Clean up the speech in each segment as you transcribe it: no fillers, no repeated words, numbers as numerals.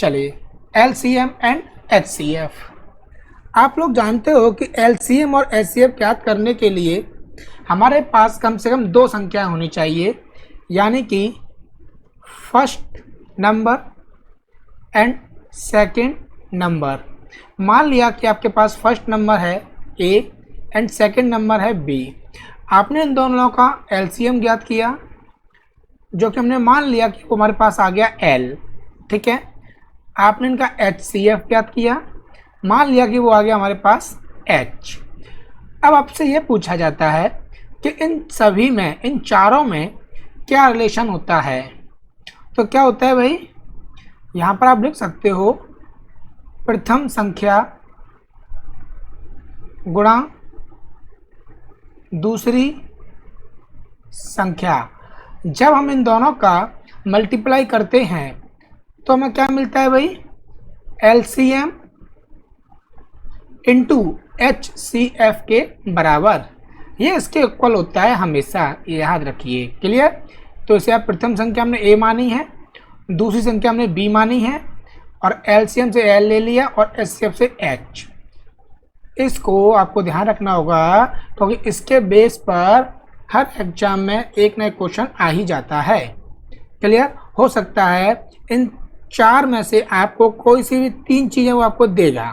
चलिए LCM and HCF। आप लोग जानते हो कि LCM और HCF ज्ञात करने के लिए हमारे पास कम से कम दो संख्या होनी चाहिए, यानी कि first number and second number. मान लिया कि आपके पास फर्स्ट नंबर है A एंड सेकंड नंबर है B। आपने इन दोनों का LCM ज्ञात किया, जो कि हमने मान लिया कि वो हमारे पास आ गया L। ठीक है, आपने इनका HCF ज्ञात किया, मान लिया कि वो आ गया हमारे पास H। अब आपसे ये पूछा जाता है कि इन सभी में, इन चारों में क्या रिलेशन होता है। तो क्या होता है भाई, यहाँ पर आप लिख सकते हो प्रथम संख्या गुणा दूसरी संख्या। जब हम इन दोनों का मल्टीप्लाई करते हैं तो हमें क्या मिलता है भाई, LCM इंटू HCF के बराबर। ये इसके इक्वल होता है हमेशा, ये याद रखिए। क्लियर। तो इसे आप प्रथम संख्या हमने A मानी है, दूसरी संख्या हमने B मानी है, और LCM से L ले लिया और HCF से H। इसको आपको ध्यान रखना होगा, क्योंकि इसके बेस पर हर एग्जाम में एक नया क्वेश्चन आ ही जाता है। क्लियर। हो सकता है इन चार में से आपको कोई सी भी तीन चीज़ें वो आपको देगा,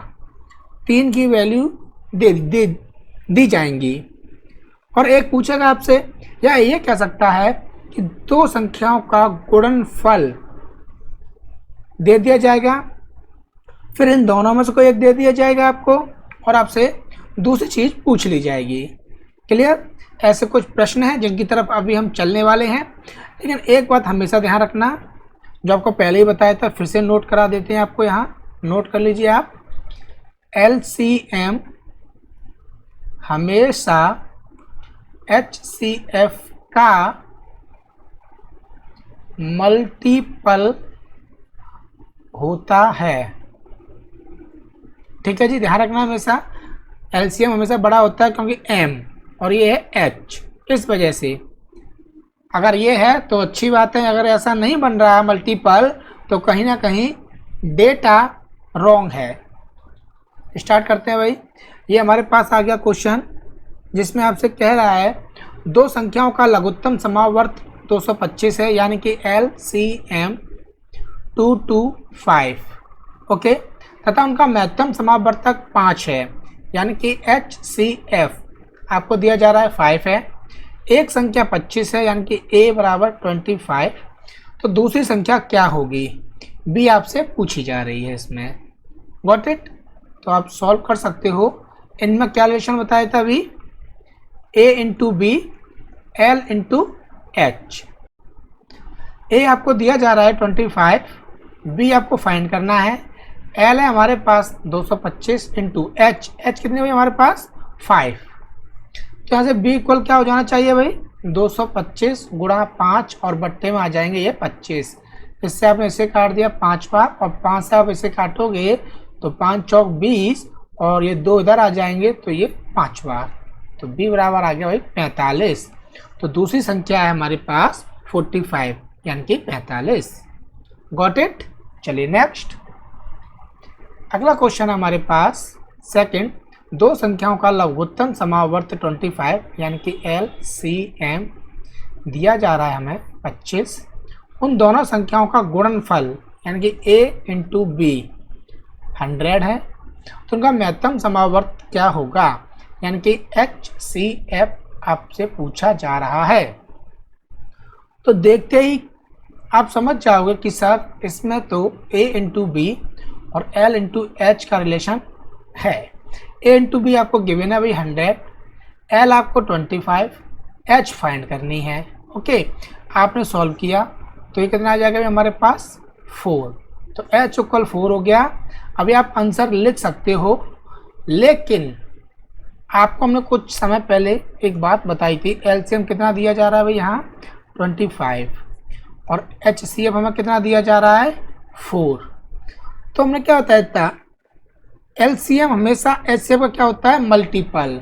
तीन की वैल्यू दी जाएंगी, और एक पूछेगा आपसे, या ये कह सकता है कि दो संख्याओं का गुणनफल दे दिया जाएगा, फिर इन दोनों में से कोई एक दे दिया जाएगा आपको, और आपसे दूसरी चीज़ पूछ ली जाएगी। क्लियर। ऐसे कुछ प्रश्न हैं जिनकी तरफ अभी हम चलने वाले हैं, लेकिन एक बात हमेशा ध्यान रखना, जो आपको पहले ही बताया था, फिर से नोट करा देते हैं आपको। यहाँ नोट कर लीजिए आप, LCM हमेशा HCF का मल्टीपल होता है। ठीक है जी, ध्यान रखना हमेशा। LCM हमेशा बड़ा होता है क्योंकि M और ये है H, इस वजह से। अगर ये है तो अच्छी बात है, अगर ऐसा नहीं बन रहा है मल्टीपल तो कहीं ना कहीं डेटा रॉन्ग है। स्टार्ट करते हैं भाई। ये हमारे पास आ गया क्वेश्चन, जिसमें आपसे कह रहा है दो संख्याओं का लघुत्तम समावर्त 225 है, यानी कि LCM 225। ओके, तथा उनका महत्तम समावर्तक 5 है, यानी कि HCF आपको दिया जा रहा है 5 है। एक संख्या 25 है, यानी कि A बराबर 25। तो दूसरी संख्या क्या होगी, B आपसे पूछी जा रही है इसमें। Got it. तो आप सॉल्व कर सकते हो। इनमें क्या रिलेशन बताया था अभी, A into B, L into H। A आपको दिया जा रहा है 25, B आपको फाइंड करना है, L है हमारे पास 225 इंटू H कितने हुए हमारे पास 5। तो यहाँ से B इक्वल क्या हो जाना चाहिए भाई, 225 गुणा 5 और बट्टे में आ जाएंगे ये 25। इससे आपने इसे काट दिया 5 बार, और 5 से आप इसे काटोगे तो 5 चौक 20, और ये 2 इधर आ जाएंगे तो ये 5 बार। तो B बराबर आ गया भाई 45। तो दूसरी संख्या है हमारे पास 45, यानी कि 45। Got it. चलिए नेक्स्ट, अगला क्वेश्चन है हमारे पास सेकंड। दो संख्याओं का लघुत्तम समावर्त 25, यानी कि LCM दिया जा रहा है हमें 25। उन दोनों संख्याओं का गुणनफल, यानी कि A इंटू B 100 है, तो उनका महत्तम समावर्त क्या होगा, यानी कि HCF आपसे पूछा जा रहा है। तो देखते ही आप समझ जाओगे कि सर इसमें तो A इंटू B और L इंटू H का रिलेशन है। A इंटू B आपको गिवन है भाई 100, L आपको 25, H फाइंड करनी है। ओके, आपने सॉल्व किया तो ये कितना आ जाएगा भाई हमारे पास 4। तो H इक्वल 4 हो गया। अभी आप आंसर लिख सकते हो, लेकिन आपको हमने कुछ समय पहले एक बात बताई थी, LCM कितना दिया जा रहा है भाई यहाँ 25, और HCF हमें कितना दिया जा रहा है 4। तो हमने क्या बताया था, LCM हमेशा HCF का क्या होता है मल्टीपल।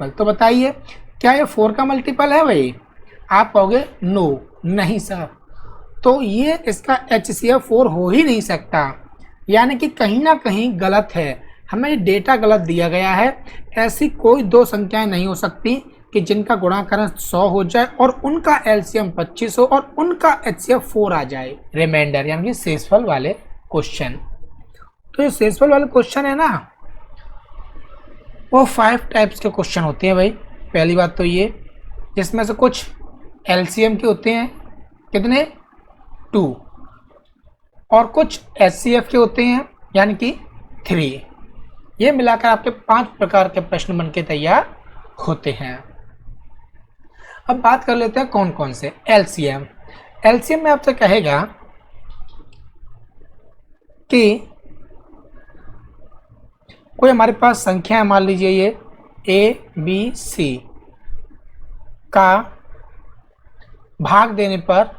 तो बताइए क्या ये 4 का मल्टीपल है भाई। आप कहोगे नो, नहीं सर, तो ये इसका HCl4 हो ही नहीं सकता, यानी कि कहीं ना कहीं गलत है, हमें ये डेटा गलत दिया गया है। ऐसी कोई दो संख्याएं नहीं हो सकती कि जिनका गुणाकरण 100 हो जाए और उनका एलसीएम 25 हो और उनका HCl4 आ जाए। रिमाइंडर यानी कि शेषफल वाले क्वेश्चन, तो ये शेषफल वाले क्वेश्चन है ना, वो 5 टाइप्स के क्वेश्चन होते हैं भाई। पहली बात तो ये, जिसमें से कुछ एलसीएम के होते हैं कितने 2, और कुछ HCF के होते हैं यानी कि 3। ये मिलाकर आपके 5 प्रकार के प्रश्न बनके तैयार होते हैं। अब बात कर लेते हैं कौन कौन से। एलसीएम, एलसीएम में आपसे कहेगा कि कोई हमारे पास संख्या है, मान लीजिए ये ABC का भाग देने पर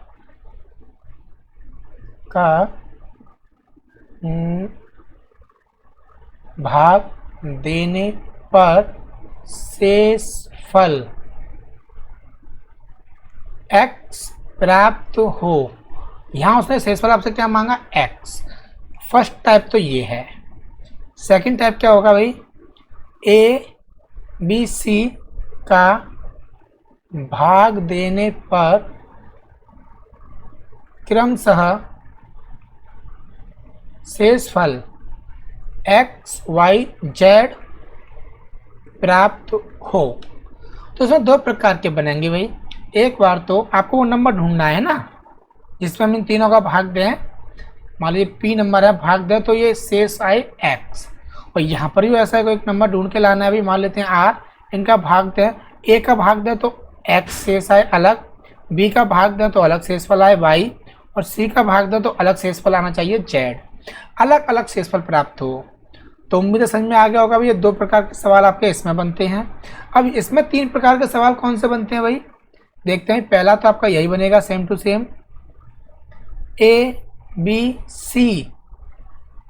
शेषफल x प्राप्त हो। यहाँ उसने शेषफल आपसे क्या मांगा, x। फर्स्ट टाइप तो ये है। सेकंड टाइप क्या होगा भाई, ABC का भाग देने पर क्रमशः शेषफल XYZ प्राप्त हो। तो इसमें 2 प्रकार के बनेंगे भाई। एक बार तो आपको वो नंबर ढूंढना है ना जिसमें हम इन तीनों का भाग दें। मान लीजिए P नंबर है, भाग दें तो ये शेष आए X, और यहाँ पर भी ऐसा कोई एक नंबर ढूंढ के लाना है। अभी मान लेते हैं R, इनका भाग दें, A का भाग दें तो X शेष आए अलग, B का भाग दें तो अलग शेषफल आए Y, और C का भाग दें तो अलग शेषफल आना चाहिए Z। अलग अलग शेषफल प्राप्त हो। तो उम्मीद है समझ में आ गया होगा भाई। ये 2 प्रकार के सवाल आपके इसमें बनते हैं। अब इसमें 3 प्रकार के सवाल कौन से बनते हैं भाई, देखते हैं। पहला तो आपका यही बनेगा सेम टू सेम, ABC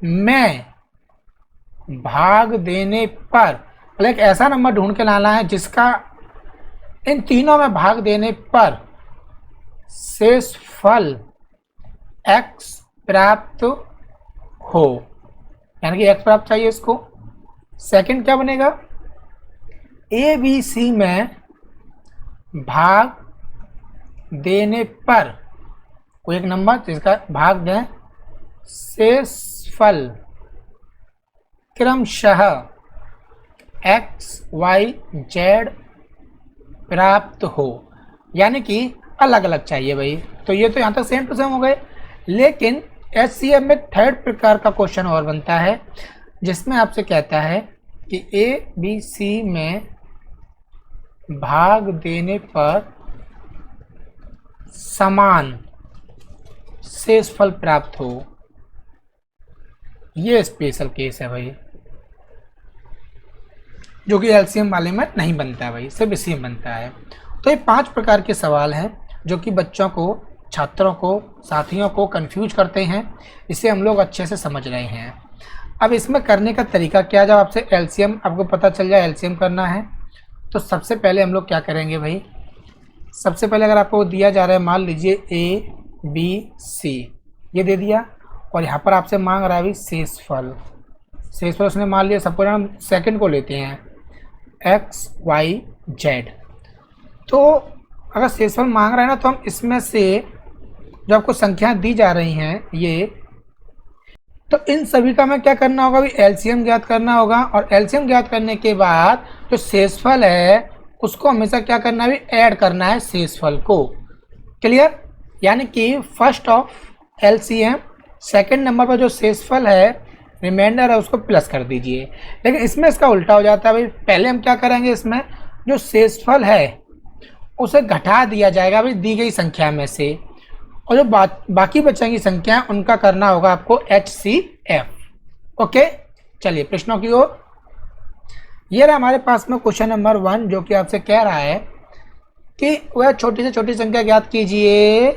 में भाग देने पर एक ऐसा नंबर ढूंढ के लाना है जिसका इन तीनों में भाग देने पर शेषफल x प्राप्त हो, यानी कि x प्राप्त चाहिए इसको। सेकंड क्या बनेगा, ABC में भाग देने पर कोई एक नंबर जिसका भाग दें, शेषफल क्रमशः XYZ प्राप्त हो, यानी कि अलग अलग चाहिए भाई। तो ये तो यहाँ तक सेम टू सेम हो गए। लेकिन HCF में 3rd प्रकार का क्वेश्चन और बनता है जिसमें आपसे कहता है कि ABC में भाग देने पर समान शेषफल प्राप्त हो। ये स्पेशल केस है भाई, जो कि एलसीएम वाले में नहीं बनता है भाई, सिर्फ इसी में बनता है। तो ये 5 प्रकार के सवाल हैं जो कि बच्चों को, छात्रों को, साथियों को कंफ्यूज करते हैं। इसे हम लोग अच्छे से समझ रहे हैं। अब इसमें करने का तरीका क्या, जब आपसे एलसीएम आपको पता चल जाए एलसीएम करना है, तो सबसे पहले हम लोग क्या करेंगे भाई। सबसे पहले अगर आपको दिया जा रहा है, मान लीजिए ABC ये दे दिया, और यहाँ पर आपसे मांग रहा है भाई शेषफल। शेषफल उसने मान लिया, सबको हम सेकंड को लेते हैं XYZ। तो अगर शेषफल मांग रहा है ना, तो हम इसमें से जो आपको संख्या दी जा रही हैं ये, तो इन सभी का हमें क्या करना होगा भाई, एलसीएम ज्ञात करना होगा। और एलसीएम ज्ञात करने के बाद जो शेषफल है उसको हमेशा क्या करना है भाई, ऐड करना है शेषफल को। क्लियर, यानी कि first of LCM, second number पर जो शेषफल है, रिमाइंडर है, उसको प्लस कर दीजिए। लेकिन इसमें इसका उल्टा हो जाता है भाई। पहले हम क्या करेंगे, इसमें जो शेषफल है उसे घटा दिया जाएगा भाई दी गई संख्या में से, और जो बाकी बचेंगी संख्या उनका करना होगा आपको HCF। ओके, चलिए प्रश्नों की ओर। ये रहा हमारे पास में क्वेश्चन नंबर 1, जो कि आपसे कह रहा है कि वह छोटी से छोटी संख्या ज्ञात कीजिए,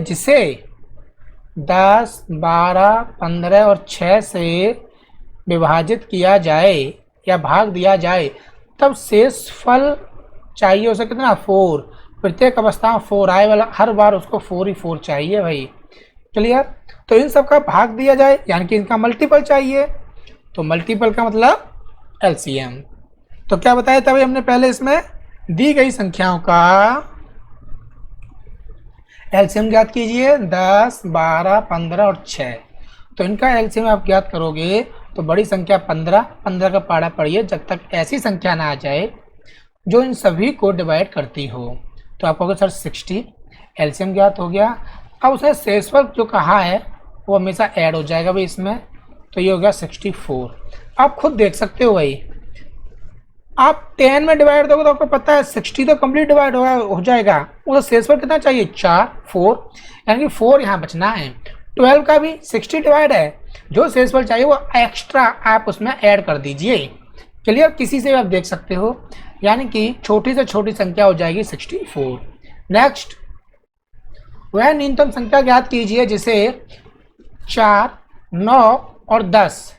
जिसे 10, 12, 15 और 6 से विभाजित किया जाए या भाग दिया जाए, तब शेषफल चाहिए उसे कितना 4। प्रत्येक अवस्था में 4 आए वाला, हर बार उसको 4 ही 4 चाहिए भाई। क्लियर? तो इन सब का भाग दिया जाए यानी कि इनका मल्टीपल चाहिए, तो मल्टीपल का मतलब एलसीएम। तो क्या बताया था भाई हमने पहले, इसमें दी गई संख्याओं का एलसीएम ज्ञात कीजिए 10, 12, 15 और 6। तो इनका एलसीएम आप ज्ञात करोगे तो बड़ी संख्या 15 का पाड़ा पढ़िए जब तक ऐसी संख्या ना आ जाए जो इन सभी को डिवाइड करती हो। तो आप कहोगे सर 60, एलसीएम ज्ञात हो गया। अब उसने शेषफल जो कहा है वो हमेशा ऐड हो जाएगा भाई इसमें, तो ये हो गया 64। आप खुद देख सकते हो भाई, आप 10 में डिवाइड दोगे तो आपको पता है 60 तो कंप्लीट डिवाइड हो जाएगा। वो शेषफल कितना चाहिए 4 यानी कि 4 यहाँ बचना है। 12 का भी 60 डिवाइड है, जो शेषफल चाहिए वो एक्स्ट्रा आप उसमें ऐड कर दीजिए। क्लियर? किसी से भी आप देख सकते हो, यानी कि छोटी से छोटी संख्या हो जाएगी 64। नेक्स्ट, वह न्यूनतम संख्या ज्ञात कीजिए जिसे 4, 9 और 10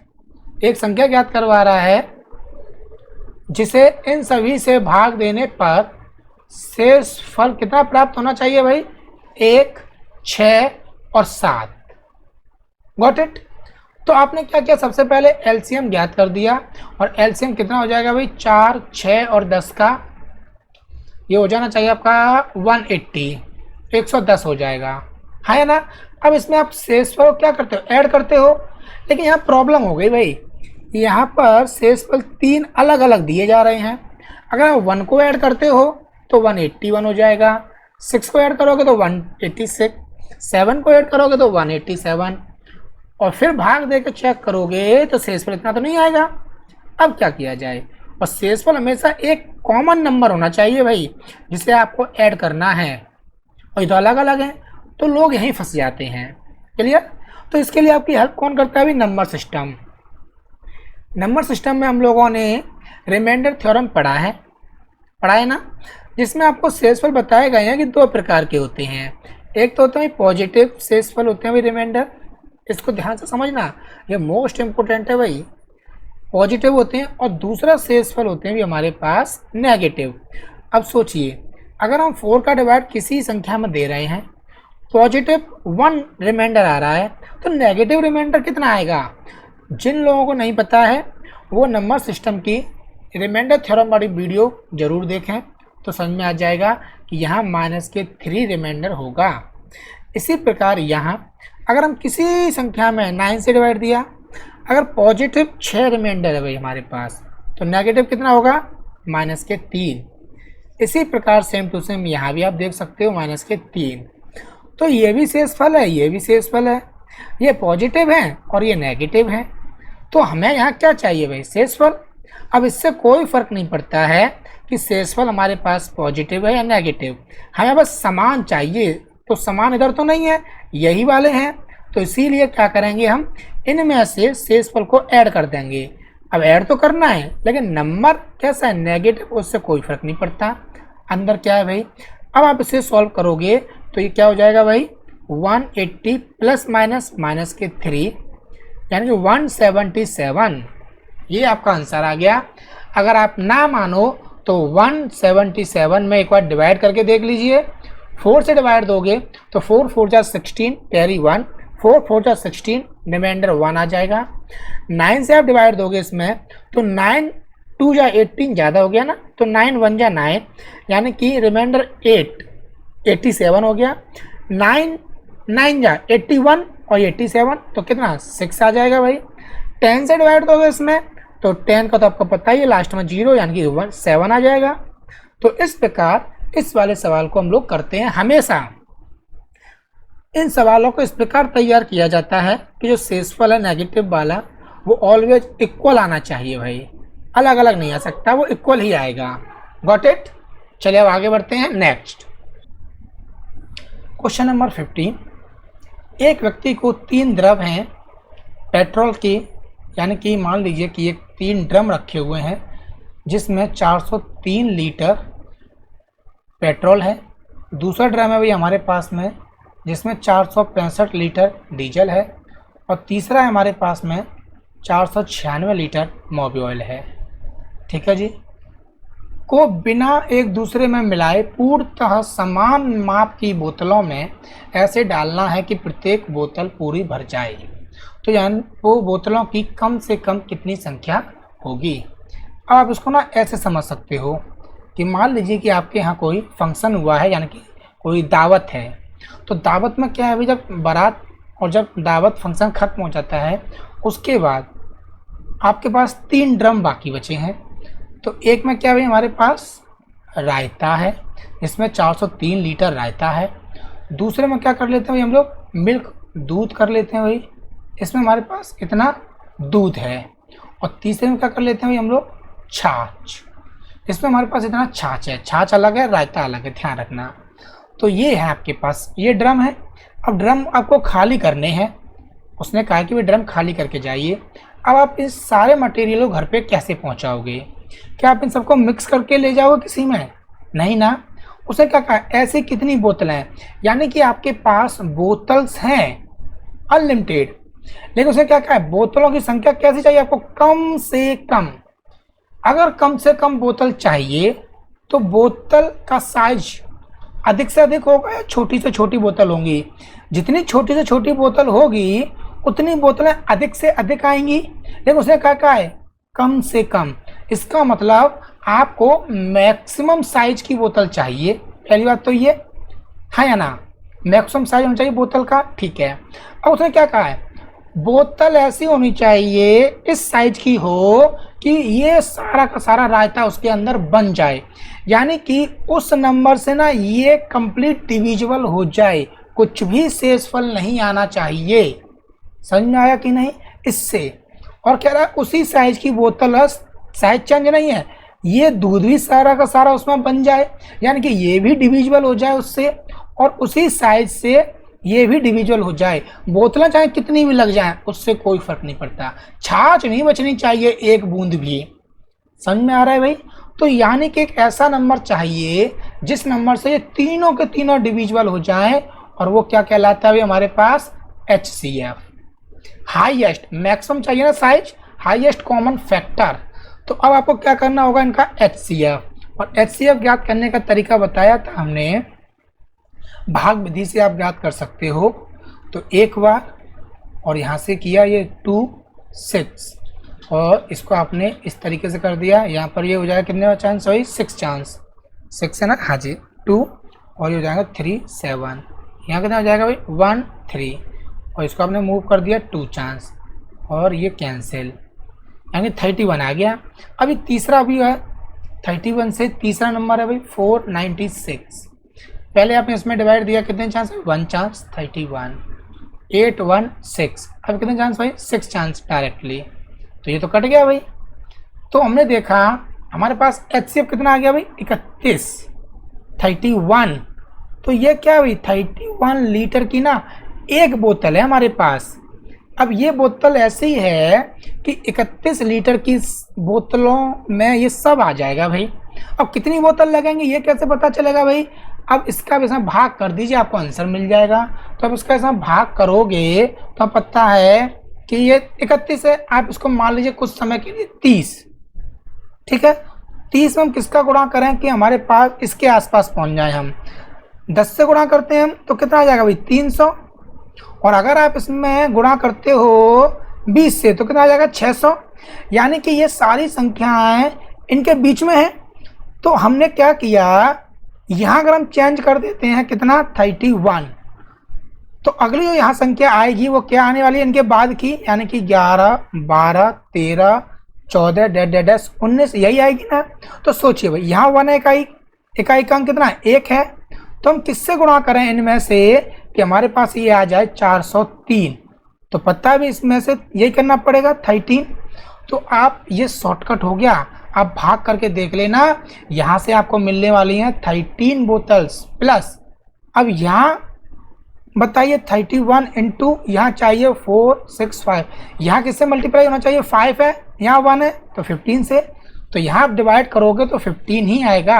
एक संख्या ज्ञात करवा रहा है जिसे इन सभी से भाग देने पर शेष फल कितना प्राप्त होना चाहिए भाई 1, 6 और 7। Got it? तो आपने क्या किया, सबसे पहले एलसीएम ज्ञात कर दिया, और एलसीएम कितना हो जाएगा भाई 4, 6 और 10 का, ये हो जाना चाहिए आपका 180, 110 हो जाएगा, है ना। अब इसमें आप शेषफल क्या करते हो, ऐड करते हो, लेकिन यहाँ प्रॉब्लम हो गई भाई, यहाँ पर शेषफल 3 अलग अलग दिए जा रहे हैं। अगर आप 1 को ऐड करते हो तो 181 हो जाएगा, 6 को ऐड करोगे तो 186, 7 को ऐड करोगे तो 187, और फिर भाग देकर चेक करोगे तो शेषफल इतना तो नहीं आएगा। अब क्या किया जाए, और शेषफल हमेशा एक कॉमन नंबर होना चाहिए भाई जिसे आपको ऐड करना है, और ये तो अलग अलग है, तो लोग यहीं फंस जाते हैं। क्लियर? तो इसके लिए आपकी हेल्प कौन करता है भाई, नंबर सिस्टम। नंबर सिस्टम में हम लोगों ने रिमाइंडर थ्योरम पढ़ा है ना, जिसमें आपको शेषफल बताए गए हैं कि 2 प्रकार के होते हैं। एक तो होते हैं पॉजिटिव शेषफल होते हैं भाई रिमाइंडर, इसको ध्यान से समझना, ये मोस्ट इम्पोर्टेंट है भाई। पॉजिटिव होते हैं, और दूसरा शेषफल होते हैं भी हमारे पास नेगेटिव। अब सोचिए, अगर हम 4 का डिवाइड किसी संख्या में दे रहे हैं, पॉजिटिव 1 रिमाइंडर आ रहा है, तो नेगेटिव रिमाइंडर कितना आएगा। जिन लोगों को नहीं पता है वो नंबर सिस्टम की रिमाइंडर थ्योरम वाली वीडियो जरूर देखें, तो समझ में आ जाएगा कि यहाँ -3 रिमाइंडर होगा। इसी प्रकार यहाँ अगर हम किसी संख्या में 9 से डिवाइड दिया, अगर पॉजिटिव 6 रिमाइंडर है भाई हमारे पास, तो नेगेटिव कितना होगा -3। इसी प्रकार सेम टू सेम यहाँ भी आप देख सकते हो -3। तो ये भी शेषफल है, ये भी शेषफल है, ये पॉजिटिव है और ये नेगेटिव है। तो हमें यहाँ क्या चाहिए भाई, शेषफल। अब इससे कोई फर्क नहीं पड़ता है कि शेषफल हमारे पास पॉजिटिव है या नेगेटिव, हमें बस समान चाहिए। तो समान इधर तो नहीं है, यही वाले हैं, तो इसीलिए क्या करेंगे, हम इनमें से शेषफल को ऐड कर देंगे। अब ऐड तो करना है, लेकिन नंबर कैसा है नेगेटिव, उससे कोई फर्क नहीं पड़ता। अंदर क्या है भाई, अब आप इसे सॉल्व करोगे तो ये क्या हो जाएगा भाई 180 प्लस माइनस के 3 यानी कि 177, ये आपका आंसर आ गया। अगर आप ना मानो तो 177 में एक बार डिवाइड करके देख लीजिए। 4 से डिवाइड दोगे तो 4 4 जा 16 कैरी 1, 4 4 जा 16 रिमाइंडर 1 आ जाएगा। 9 से आप डिवाइड दोगे इसमें तो 9 2 जा 18 ज़्यादा हो गया ना, तो 9 1 जा 9 यानी कि रिमाइंडर 87 हो गया। 9 9 जा 81 और 87 तो कितना 6 आ जाएगा भाई। 10 से डिवाइड दोगे इसमें तो 10 का तो आपको पता ही है लास्ट में 0 यानी कि 7 आ जाएगा। तो इस प्रकार इस वाले सवाल को हम लोग करते हैं हमेशा। इन सवालों को इस प्रकार तैयार किया जाता है कि जो शेषफल है नेगेटिव वाला वो ऑलवेज इक्वल आना चाहिए भाई, अलग अलग नहीं आ सकता, वो इक्वल ही आएगा। Got it? चलिए अब आगे बढ़ते हैं। Next question number 15। एक व्यक्ति को 3 द्रव हैं पेट्रोल की, यानी कि मान लीजिए कि एक 3 ड्रम रखे हुए हैं जिसमें 403 लीटर पेट्रोल है। दूसरा ड्रम है भाई हमारे पास में जिसमें 465 लीटर डीजल है, और तीसरा है हमारे पास में 496 लीटर मोबिल ऑयल है। ठीक है जी। को बिना एक दूसरे में मिलाए पूर्णतः समान माप की बोतलों में ऐसे डालना है कि प्रत्येक बोतल पूरी भर जाए। तो यानी वो बोतलों की कम से कम कितनी संख्या होगी। अब आप इसको ना ऐसे समझ सकते हो कि मान लीजिए कि आपके यहाँ कोई फंक्शन हुआ है, यानी कि कोई दावत है। तो दावत में क्या है भाई, जब बारात और जब दावत फंक्शन ख़त्म हो जाता है उसके बाद आपके पास 3 ड्रम बाकी बचे हैं। तो एक में क्या भाई हमारे पास रायता है, इसमें 403 लीटर रायता है। दूसरे में क्या कर लेते हैं भाई हम लोग, मिल्क दूध कर लेते हैं भाई, इसमें हमारे पास इतना दूध है। और तीसरे में क्या कर लेते हैं भाई हम लोग, छाछ, इसमें हमारे पास इतना छाछ है। छाछ अलग है, रायता अलग है, ध्यान रखना। तो ये है आपके पास, ये ड्रम है। अब ड्रम आपको खाली करने हैं, उसने कहा कि वे ड्रम खाली करके जाइए। अब आप इस सारे मटेरियल को घर पे कैसे पहुंचाओगे? क्या आप इन सबको मिक्स करके ले जाओगे किसी में? नहीं ना। उसने क्या कहा, ऐसे कितनी बोतलें हैं, यानी कि आपके पास बोतल्स हैं अनलिमिटेड, लेकिन उसने क्या कहा है, बोतलों की संख्या कैसी चाहिए आपको, कम से कम। अगर कम से कम बोतल चाहिए तो बोतल का साइज अधिक से अधिक होगा या छोटी से छोटी बोतल होंगी? जितनी छोटी से छोटी बोतल होगी उतनी बोतलें अधिक से अधिक आएंगी, लेकिन उसने क्या है, कम से कम। इसका मतलब आपको मैक्सिमम साइज की बोतल चाहिए, पहली बात तो ये है या ना, मैक्सिमम साइज होना चाहिए बोतल का, ठीक है। अब उसने क्या कहा है, बोतल ऐसी होनी चाहिए इस साइज की हो कि ये सारा का सारा रायता उसके अंदर बन जाए, यानी कि उस नंबर से ना ये कंप्लीट डिविजिबल हो जाए, कुछ भी शेषफल नहीं आना चाहिए। समझ में आया कि नहीं? इससे और कह रहा है उसी साइज की बोतल है, साइज चेंज नहीं है, ये दूध भी सारा का सारा उसमें बन जाए, यानी कि ये भी डिविजिबल हो जाए उससे, और उसी साइज से ये भी डिविजिबल हो जाए। बोतलें चाहे कितनी भी लग जाएं उससे कोई फर्क नहीं पड़ता, छाछ नहीं बचनी चाहिए एक बूंद भी। समझ में आ रहा है भाई? तो यानी कि एक ऐसा नंबर चाहिए जिस नंबर से ये तीनों के तीनों डिविजिबल हो जाएं, और वो क्या कहलाता है भाई हमारे पास, HCF, हाईएस्ट। मैक्सिमम चाहिए ना साइज, हाईएस्ट कॉमन फैक्टर। तो अब आपको क्या करना होगा, इनका HCF, और HCF ज्ञात करने का तरीका बताया था हमने, भाग विधि से आप ज्ञात कर सकते हो। तो एक बार और यहाँ से किया ये 2 6, और इसको आपने इस तरीके से कर दिया, यहाँ पर ये हो जाएगा कितने चांस भाई, 6 चांस, 6 है ना, हाँ जी 2, और ये हो जाएगा 3 7, यहाँ कितना हो जाएगा भाई 1 3, और इसको आपने मूव कर दिया 2 चांस, और ये कैंसिल, यानी 31 आ गया। अभी तीसरा भी है, 31 से तीसरा नंबर है भाई 496। पहले आपने इसमें डिवाइड दिया, कितने चांस, 1 चांस, 31 8 1 6, अब कितने चांस भाई, 6 चांस डायरेक्टली, तो ये तो कट गया भाई। तो हमने देखा हमारे पास HCF कितना आ गया भाई, 31 31। तो ये क्या भाई, 31 लीटर की ना एक बोतल है हमारे पास। अब ये बोतल ऐसी है कि 31 लीटर की बोतलों में ये सब आ जाएगा भाई। अब कितनी बोतल लगेंगी ये कैसे पता चलेगा भाई, अब इसका भी इसमें भाग कर दीजिए, आपको आंसर मिल जाएगा। तो अब इसका इसमें भाग करोगे तो अब पता है कि ये 31 है, आप इसको मान लीजिए कुछ समय के लिए 30, ठीक है। 30 में हम किसका गुणा करें कि हमारे पास इसके आसपास पहुंच जाए, हम 10 से गुणा करते हैं हम तो कितना आ जाएगा भाई 300, और अगर आप इसमें गुणा करते हो 20 से तो कितना आ जाएगा 600, यानी कि ये सारी संख्याएं इनके बीच में है। तो हमने क्या किया, यहाँ अगर हम चेंज कर देते हैं कितना 31, तो अगली जो यहाँ संख्या आएगी वो क्या आने वाली है इनके बाद की, यानी कि 11 12 13 14 डैश 19 यही आएगी ना। तो सोचिए भाई यहाँ 1 इकाई का अंक कितना है, 1 है, तो हम किससे गुणा करें इनमें से कि हमारे पास ये आ जाए 403। तो पता है भी इसमें से यही करना पड़ेगा 13। तो आप ये शॉर्टकट हो गया, आप भाग करके देख लेना, यहाँ से आपको मिलने वाली हैं 13 बोतल्स प्लस। अब यहाँ बताइए 31 इंटू यहाँ चाहिए 465, यहाँ किससे मल्टीप्लाई होना चाहिए, 5 है, यहाँ 1 है तो 15 से, तो यहाँ आप डिवाइड करोगे तो 15 ही आएगा,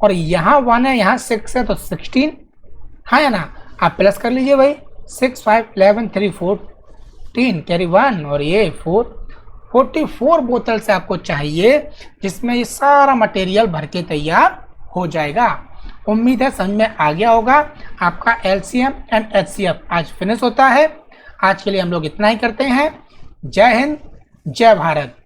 और यहाँ 1 है यहाँ 6 है तो 16 है ना। आप प्लस कर लीजिए भाई, 6 5 11 3 14 कैरी 1 और ये 4, 44 बोतल से आपको चाहिए, जिसमें ये सारा मटेरियल भर के तैयार हो जाएगा। उम्मीद है समझ में आ गया होगा। आपका LCM एंड HCF आज फिनिश होता है। आज के लिए हम लोग इतना ही करते हैं। जय हिंद, जय भारत।